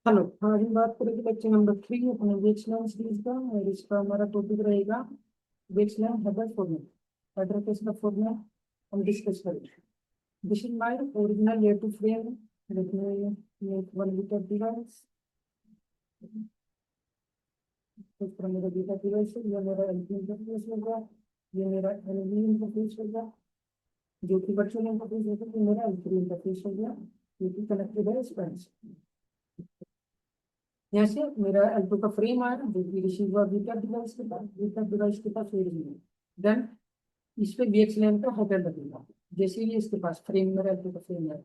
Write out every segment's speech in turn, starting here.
Hello. हाँ, हम बात करेंगे लेक्चर नंबर 3 अपने वेचलैंड सीरीज का। और इसका हमारा टॉपिक रहेगा वेचलैंड हेडर फॉर्मेट। हेडर कैसे फॉर्मेट हम डिस्कस करेंगे। This is my original layer two frame. Let me make one metre device. इस तरह मेरा डेटा डिवाइस है, ये मेरा एलपी इंटरफेस होगा, ये मेरा एलवी इंटरफेस होगा, जो कि वर्चुअल इंटरफेस होगा, ये मेरा एलपी इंटरफेस हो गया, जो कि कनेक्टेड है इस पर। यहाँ से मेरा एल्टो का फ्रेम आया जो कि रिसीव हुआ बीटा डिवाइस के पास फेर में। देन इस पे VXLAN का हेडर लगेगा। जैसे ही इसके पास फ्रेम मेरा एल्टो का फ्रेम है,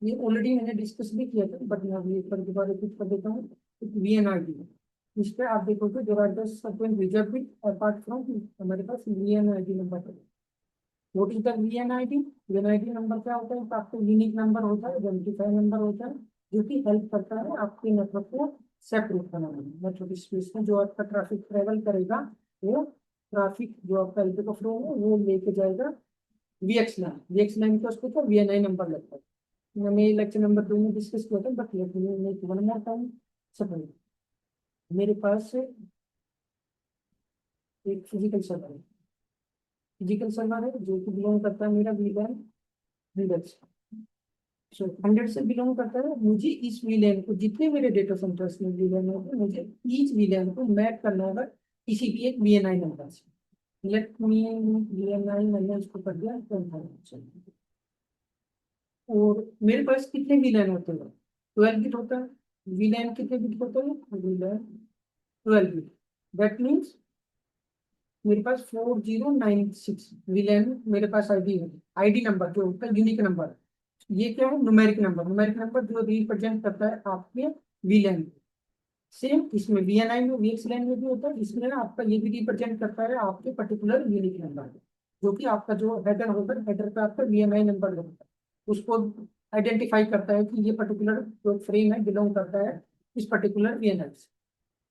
ये ऑलरेडी मैंने डिस्कस भी किया था, बट मैं अभी एक बार दोबारा रिपीट कर देता हूँ। VNRD इस पे आप देखोगे there are the certain reserve bit apart from हमारे पास VNID नंबर है। What is the VNID? VNID number क्या होता है? तो आपको यूनिक नंबर होता है, आइडेंटिफाई नंबर होता है, जो कि हेल्प करता है आपके नेटवर्क को सेपरेट बनाने में। नेटवर्क स्पेस में जो आपका ट्रैफिक ट्रेवल करेगा, वो ट्रैफिक जो आपका एल्टो फ्लो है वो लेके जाएगा VXLAN का उसको क्या VNI नंबर लगता है। मैंने लेक्चर नंबर 2 में डिस्कस किया था, but let me make one more time. Suppose मेरे पास एक फिजिकल सर्वर है जो कि बिलोंग करता है मेरा वीलैन 100 से। सो 100 से बिलोंग करता है। मुझे इस वीलैन को, जितने मेरे डेटा सेंटर्स में वीलैन होंगे, मुझे ईच वीलैन को मैप करना होगा किसी भी एक VNI नंबर से। लेट मी VNI मैंने इसको कर दिया 10,000। और मेरे पास कितने वीलैन होते हैं? 12 बिट होता है। वीलैन कितने बिट होते हैं? वीलैन 12 बिट। दैट मीन्स मेरे पास 4096 विलेन मेरे पास आईडी है। आईडी नंबर जो होता है यूनिक नंबर, ये क्या है? न्यूमेरिक नंबर जो रिप्रेजेंट करता है आपके विलेन। सेम इसमें VNI में VXLAN में भी होता है। इसमें ना आपका ये भी रिप्रेजेंट करता है आपके पर्टिकुलर यूनिक नंबर, जो कि आपका जो हेडर होगा, हेडर पे आपका VNI नंबर होता है। उसको आइडेंटिफाई करता है कि ये पर्टिकुलर जो फ्रेम है बिलोंग करता है इस पर्टिकुलर VNI से।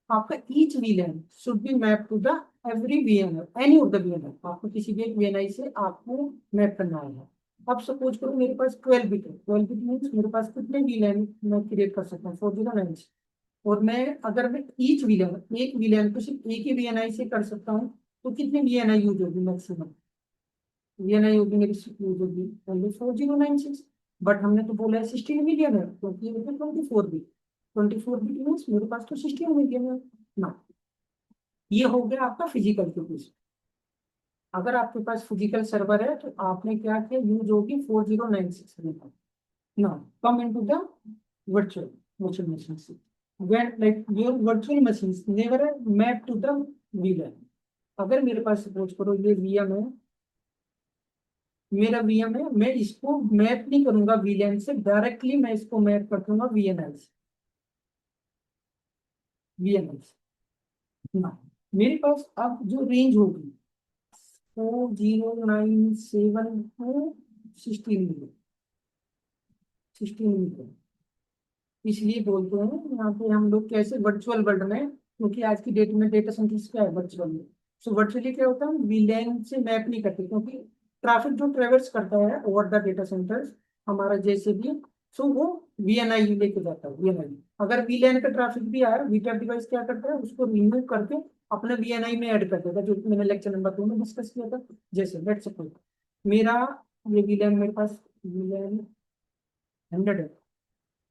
आपका each VLAN should be map to the every VNI, any of the VNI। आपको किसी भी एक VNI से आपको मैप करना होगा। अब सपोज करो मेरे पास 12 बिट है। 12 बिट मीन्स मेरे पास कितने VLAN मैं क्रिएट कर सकता हूँ? 4096। और मैं अगर मैं ईच VLAN, एक VLAN को सिर्फ एक ही VNI से कर सकता हूँ, तो कितनी VNI यूज होगी मैक्सिमम? VNI होगी मेरी यूज होगी ओनली 4096। बट हमने तो बोला है 16 मिलियन है, क्योंकि ये 24 बिट। 24 बिट मीन्स मेरे पास तो 16 मिलियन है ना। ये हो गया आपका फिजिकल के केस। अगर आपके पास फिजिकल सर्वर है तो आपने क्या किया? यूज होगी 4096 में। ना come into the virtual virtual machine. when like your virtual machines never map to the VLAN। अगर मेरे पास सपोज करो ये VM है, मेरा VM है, मैं इसको मैप नहीं करूंगा VLAN से डायरेक्टली, मैं इसको मैप कर दूंगा VNI से। VNI से ना मेरे पास अब जो रेंज होगी 4097 टू 16 मिलियन। इसलिए बोलते हैं यहाँ पे हम लोग कैसे वर्चुअल वर्ल्ड में, क्योंकि आज की डेट में डेटा सेंटर्स क्या है? वर्चुअल में। सो वर्चुअली क्या होता है? वीलैन से मैप नहीं करते, क्योंकि ट्रैफिक जो ट्रेवर्स करता है ओवर द डेटा सेंटर्स हमारा जैसे भी, सो वो VNI लेके जाता है। VNI अगर VLAN का ट्रैफिक भी आया, वीटैप डिवाइस क्या करता है? उसको रिमूव करके अपने VNI में ऐड कर देता है, जो कि मैंने लेक्चर नंबर 2 में डिस्कस किया था। जैसे लेट्स सपोज मेरा ये VLAN मेरे पास VLAN 100 है,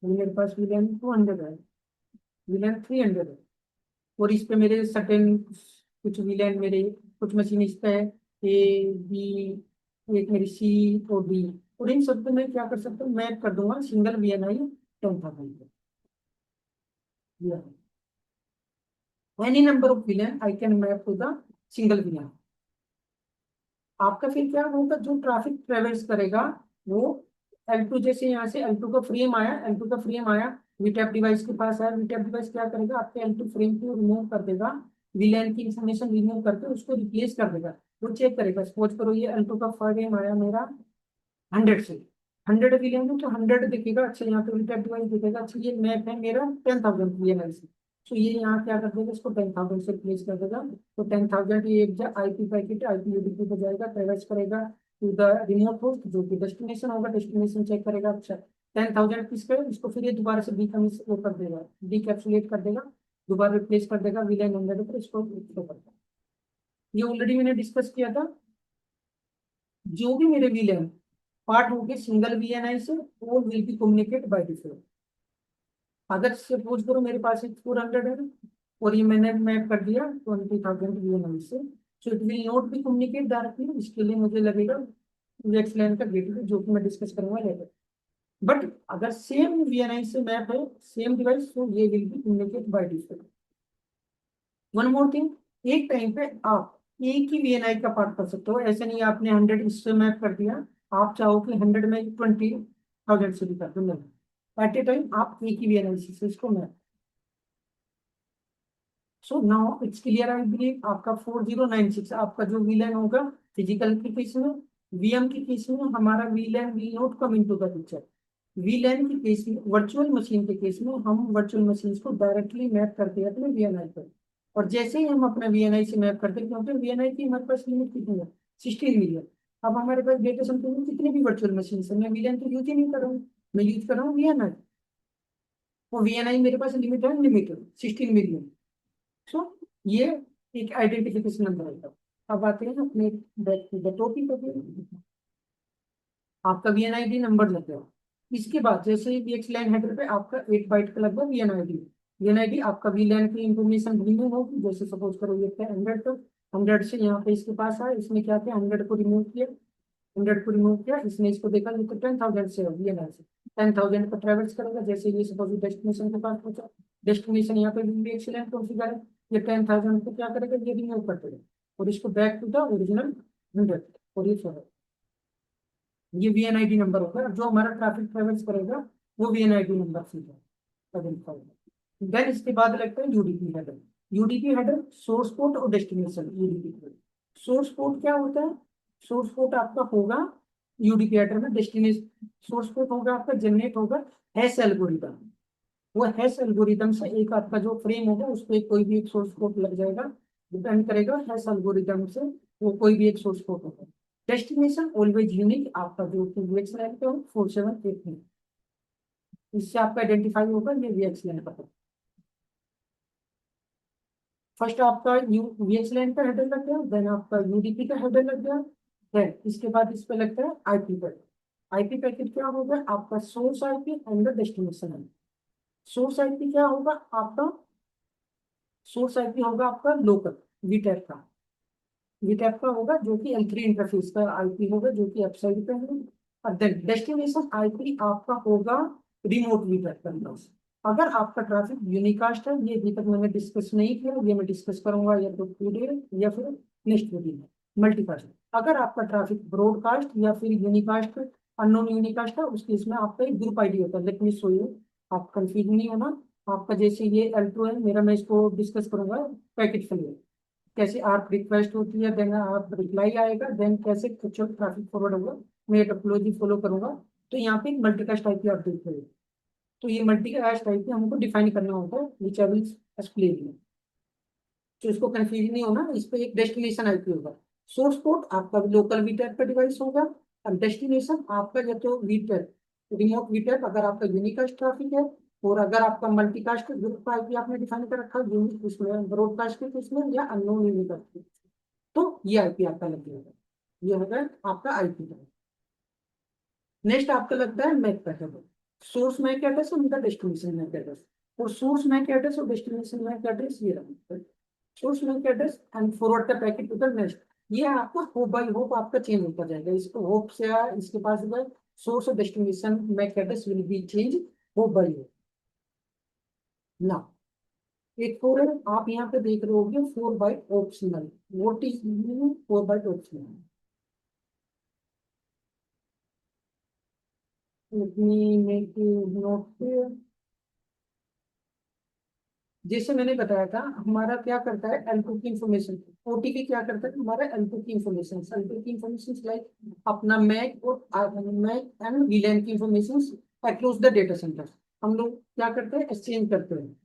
मेरे पास VLAN 200 है, VLAN 300 है। और इस पे मेरे सर्टेन कुछ VLAN मेरे कुछ मशीन इस पे है, A B, एक मेरी C और D। और इन सब पे मैं क्या कर सकता हूँ? मैप कर दूंगा single VNI 10,000। Any number of VLAN I can map to the single VLAN। आपका फिर क्या होगा? जो ट्रैफिक ट्रेवल्स करेगा वो L2, जैसे यहाँ से L2 का फ्रेम आया, L2 का फ्रेम आया, वीटैप डिवाइस के पास आया, वीटैप डिवाइस क्या करेगा? आपके L2 फ्रेम को रिमूव कर देगा, VLAN की इंफॉर्मेशन रिमूव करके उसको रिप्लेस कर देगा। वो चेक करेगा। सपोज करो ये L2 का फ्रेम आया मेरा 100 से, 100 VLAN है तो 100 दिखेगा। अच्छा यहाँ पे वीटैप डिवाइस दिखेगा। अच्छा ये मैप है मेरा 10,000 VLAN से, तो ये यहाँ क्या कर देगा? इसको 10,000 से रिप्लेस कर देगा। तो 10,000 ये एक IP पैकेट IPUDP पे जाएगा, ट्रेवर्स करेगा टू द रिमोट होस्ट जो कि डेस्टिनेशन होगा, डेस्टिनेशन चेक करेगा। अच्छा 10,000 किस पे, इसको फिर ये दोबारा से वो कर देगा, डिकैप्सुलेट कर देगा, दोबारा रिप्लेस कर देगा वीलैन 100 पर, इसको कर देगा। ये ऑलरेडी मैंने डिस्कस किया था। जो भी मेरे वीलैन पार्ट होंगे सिंगल वीएनआई से, वो will be communicate by default. अगर सपोज करो मेरे पास एक 400 है और ये मैंने मैप कर दिया 20,000 वीएनआई से, so it will not be communicate directly. इसके लिए मुझे लगेगा VXLAN का गेटवे, जो कि मैं डिस्कस करूंगा लेटर। बट अगर सेम वीएनआई से मैप है, सेम डिवाइस, तो ये will be communicate by default. One more thing, एक टाइम पे आप एक ही वीएनआई का पार्ट कर सकते हो। ऐसा नहीं आपने 100 इससे मैप कर दिया, आप चाहो कि 100 में 20,000 से भी कर दो, नहीं, एट ए टाइम आप एक ही वीएनआई से इसको map. So now it's clear, I believe आपका 4096 आपका जो वीलैन होगा फिजिकल के केस में। वीएम के केस में हमारा वीलैन will not come into the picture. वीलैन के केस में, वर्चुअल मशीन के केस में, हम वर्चुअल मशीन को डायरेक्टली मैप करते हैं अपने वीएनआई पर। और जैसे ही हम अपना वीएनआई से मैप करते हैं, क्योंकि वीएनआई की हमारे पास लिमिट कितनी है, 16 मिलियन। अब हमारे पास डेटा सेंटर में कितनी भी वर्चुअल मशीन है, मैं वीलैन तो यूज ही नहीं कर रहा हूँ, मैं यूज कर रहा हूँ वीएनआई। वो वीएनआई मेरे पास लिमिट है, लिमिटेड 16 मिलियन। सो ये एक आइडेंटिफिकेशन नंबर है। अब आते हैं अपने बैक टू द टॉपिक। आपका वीएनआईडी नंबर लग गया। इसके बाद जैसे VXLAN हेडर पे आपका 8 बाइट का लगभग वीएनआईडी। वीएनआईडी आपका वीलैन की इंफॉर्मेशन रिमूव होगी। जैसे सपोज करो ये था 100, तो 100 से यहाँ पे इसके पास आया, इसने क्या किया, 100 को रिमूव किया। 100 को रिमूव किया, इसने इसको देखा, ये तो 10,000 से है वीएनआई से, 10,000 पर ट्रेवल्स करेगा। जैसे ये सपोज डेस्टिनेशन के पास पहुंचा, डेस्टिनेशन यहाँ पे VXLAN कॉन्फ़िगर है, ये 10,000 को क्या करेगा, ये रिमूव कर देगा और इसको बैक टू द ओरिजिनल 100। और ये वीएनआईडी नंबर होगा, जो हमारा ट्रैफिक ट्रेवल्स करेगा वो वीएनआईडी नंबर से आइडेंटिफाई। देन इसके बाद लगता है UDP header. UDP header source port और डेस्टिनेशन। यूडीपी सोर्स पोर्ट क्या होता है, सोर्स पोर्ट आपका होगा यूडीपी हेडर में, डेस्टिनेशन सोर्स पोर्ट होगा आपका, जनरेट होगा हैश एल्गोरिदम। वो हैश एल्गोरिदम से एक आपका जो फ्रेम होगा उस पर कोई भी एक सोर्स पोर्ट लग जाएगा, डिपेंड करेगा हैश एल्गोरिदम से, वो कोई भी एक सोर्स पोर्ट होगा। डेस्टिनेशन ऑलवेज यूनिक, आपका जो कि VXLAN का 4783, इससे आपका आइडेंटिफाई होगा ये VXLAN का। फर्स्ट आपका VXLAN का हेडर लग गया, देन आपका यूडीपी का हेडर लग गया, देन इसके बाद इस पे लगता है आईपी पैकेट। आईपी पैकेट क्या होगा आपका, source IP and destination IP. Source IP क्या होगा आपका, सोर्स आईपी होगा आपका लोकल वीटैप का, वीटैप का होगा, जो कि L3 इंटरफेस का आईपी होगा, जो कि वेबसाइट पे है। और देन डेस्टिनेशन आईपी आपका होगा रिमोट वीटैप का। अगर आपका ट्रैफिक यूनिकास्ट है, ये अभी तक मैंने डिस्कस नहीं किया, ये मैं डिस्कस करूंगा या तो टुडे या फिर नेक्स्ट वीडियो में, मल्टीकास्ट। अगर आपका ट्रैफिक ब्रॉडकास्ट या फिर यूनिकास्ट, अननोन यूनिकास्ट है, उस केस में आपका एक ग्रुप आईडी होता है। लेट मी शो यू, आप कंफ्यूज नहीं होना। आपका जैसे ये L2 है मेरा, मैं इसको डिस्कस करूंगा पैकेट फेलियर, कैसे आप रिक्वेस्ट होती है, देन आप रिप्लाई आएगा, देन कैसे एक्चुअल ट्रैफिक फॉरवर्ड होगा, मैं टोपोलॉजी फॉलो करूंगा। तो यहाँ पे मल्टीकास्ट टाइप की आप देख रहे हो, तो ये मल्टीकास्ट टाइप की हमको डिफाइन करना होता है, विच आई विल एक्सप्लेन यू। तो इसको कंफ्यूज नहीं होना, इस पे एक डेस्टिनेशन आईपी होगा। सोर्स पोर्ट आपका लोकल वीटैप का डिवाइस होगा, और डेस्टिनेशन आपका या तो वीटैप, रिमोट वीटैप अगर आपका यूनिकास्ट ट्रैफिक है, और अगर आपका मल्टीकास्ट ग्रुप का आईपी आपने डिफाइन कर रखा है उसमें ब्रॉडकास्ट के उसमें या अननोन यूनिकास्ट, तो ये आईपी आपका लग जाएगा। ये होगा आपका आईपी का। नेक्स्ट आपका लगता है MAC packet. Source MAC address और उनका डेस्टिनेशन मैक एड्रेस, और सोर्स मैक एड्रेस और डेस्टिनेशन मैक एड्रेस ये रहा, source MAC address and forward the packet to the next. ये आपका होप बाई होप आपका चेंज होता जाएगा, इसको होप से इसके पास जो है सोर्स और destination MAC address will be change hop by hop. ना एक फोर है, आप यहाँ पे देख रहे होगे 4 byte optional. What is 4 byte optional? let me make a note here। जैसे मैंने बताया था, हमारा क्या करता है L2 की इंफॉर्मेशन, ओटीपी क्या करता है हमारा L2 की इंफॉर्मेशन, L2 की इंफॉर्मेशन लाइक अपना मैक और मैक एंड वीलैन की information across the data centre हम लोग क्या करते हैं, एक्सचेंज करते हैं,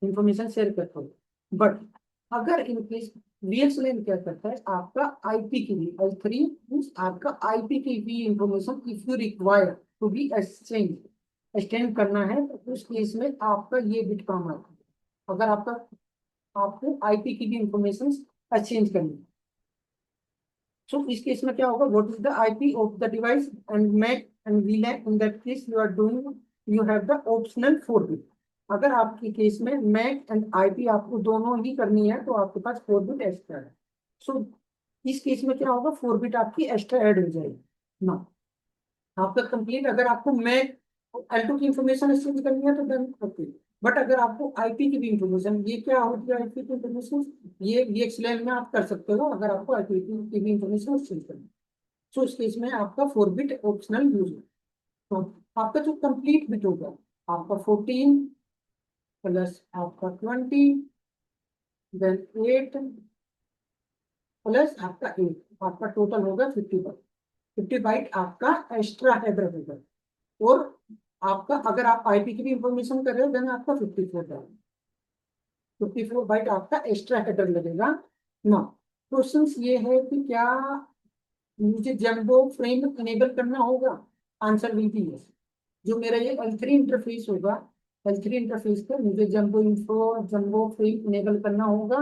इंफॉर्मेशन शेयर करते हैं। बट अगर इन केस VXLAN क्या करता है, आपका आईपी की भी L3 मीन्स आपका आईपी की भी information if you require to be exchange करना है तो उस केस में आपका ये बिट काम आता है। अगर आपको आईपी की भी इंफॉर्मेशन एक्सचेंज करनी है, सो इस केस में क्या होगा, what is the IP of the device and MAC and VLAN, in that case you are doing, you have the optional 4 bit. अगर आपके केस में मैक एंड आईपी आपको दोनों ही करनी है तो आपके पास 4 बिट एक्स्ट्रा है। सो इस केस में क्या होगा, 4 बिट आपकी एक्स्ट्रा ऐड हो जाएगी ना, आपका कंप्लीट। अगर आपको मैक L2 की इंफॉर्मेशन एक्सचेंज करनी है तो देन ओके, बट अगर आपको आईपी की भी इंफॉर्मेशन, ये क्या होती है आईपी की इंफॉर्मेशन, ये VXLAN में आप कर सकते हो अगर आपको आईपी की भी इंफॉर्मेशन एक्सचेंज करनी है। सो इस केस में आपका 4 बिट ऑप्शनल यूज है। तो आपका जो कंप्लीट बिट होगा, आपका 14 प्लस आपका 20 देन 8 प्लस आपका 8, आपका टोटल होगा 50 बाइट। 50 बाइट आपका एक्स्ट्रा हेडर होगा। और आपका अगर आप आईपी की भी इंफॉर्मेशन कर रहे हो देन आपका 54 बाइट आपका एक्स्ट्रा हेडर लगेगा ना। क्वेश्चन ये है कि क्या मुझे जंबो फ्रेम इनेबल करना होगा, आंसर विल बी यस। जो मेरा ये L3 इंटरफेस होगा, L3 इंटरफेस पे मुझे जंबो फ्रेम इनेबल करना होगा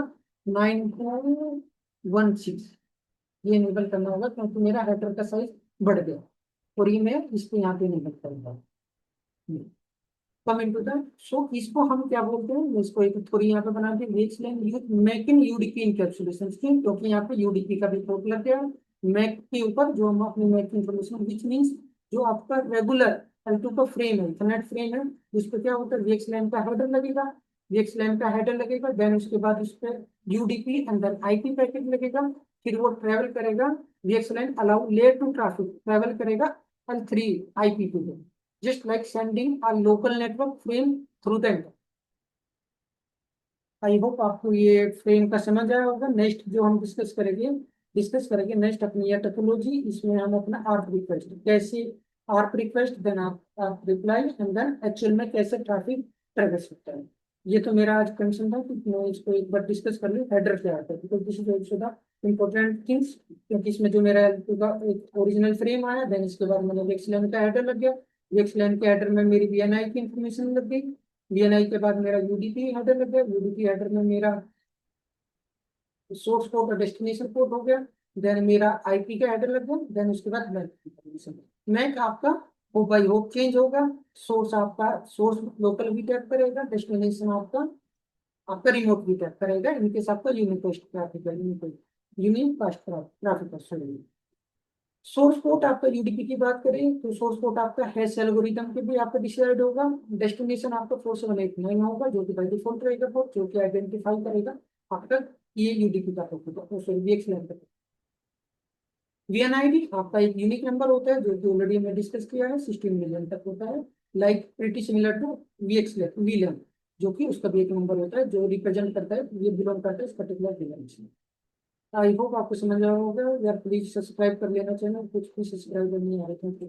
9216, ये इनेबल करना होगा क्योंकि मेरा हेडर का साइज बढ़ गया और ये मैं इसको यहाँ पे इनेबल करूंगा। कम इनटू दैट, सो इसको हम क्या बोलते हैं, मैं इसको एक थोड़ी यहाँ पे बना दी मैक इन यूडीपी इनकैप्सुलेशन स्कीम, क्योंकि यहाँ पे यूडीपी का भी कोड लग गया मैक के ऊपर, जो हम अपनी मैक इंफॉर्मेशन विच मीन्स जो आपका रेगुलर L2 का फ्रेम है, इथरनेट फ्रेम है, जिस पे क्या होता है VXLAN का हेडर लगेगा, VXLAN का हेडर लगेगा, देन उसके बाद उस पर UDP and then IP packet लगेगा, फिर वो ट्रेवल करेगा, VXLAN allow layer two traffic travel करेगा L3 आईपी पे, just like sending a local network frame through the internet। I hope आपको ये फ्रेम का समझ आया होगा। नेक्स्ट जो हम डिस्कस करेंगे नेक्स्ट अपनी यह टोपोलॉजी, इसमें हम अपना आर्प रिक्वेस्ट कैसे, आर्प रिक्वेस्ट देन आप रिप्लाई एंड देन एक्चुअल में कैसे ट्रैफिक ट्रेवर्स होता है। ये तो मेरा आज कंसर्न था कि मैं इसको एक बार डिस्कस कर लूँ हेडर क्या आता है, because this is also the important things, क्योंकि इसमें जो मेरा का एक ओरिजिनल फ्रेम आया, देन इसके बाद मैंने VXLAN का हेडर लग गया, VXLAN के हेडर में मेरी VNI की इंफॉर्मेशन लग गई, VNI के बाद मेरा यूडीपी हेडर लग गया, यूडीपी हेडर में मेरा सोर्स पोर्ट और डेस्टिनेशन पोर्ट हो गया, देन मेरा आईपी का हेडर लग गया, देन उसके बाद मैक आपका हो बाई होप चेंज होगा, सोर्स आपका सोर्स लोकल भी टैप करेगा, डेस्टिनेशन आपका आपका रिमोट भी टैप करेगा, इनकेस आपका unicast traffic sorry. Source port आपका यूडीपी की बात करें तो सोर्स पोर्ट आपका हैश एल्गोरिदम पे भी आपका डिसाइड होगा, डेस्टिनेशन आपका 4789 होगा जो कि बाई डिफॉल्ट रहेगा पोर्ट, जो कि आइडेंटिफाई करेगा आपका ये यूडीपी का पोर्ट होगा, सॉरी VXLAN का। VNID आपका एक यूनिक नंबर होता है जो कि ऑलरेडी हमने डिस्कस किया है, 16 मिलियन तक होता है, like pretty similar to VLAN, जो कि उसका भी एक नंबर होता है जो रिप्रेजेंट करता है, ये बिलोंग करता है इस पर्टिकुलर डिवाइस में। आई होप आपको समझ आया होगा यार, प्लीज सब्सक्राइब कर लेना चैनल, कुछ भी सब्सक्राइब नहीं आ रहे थे।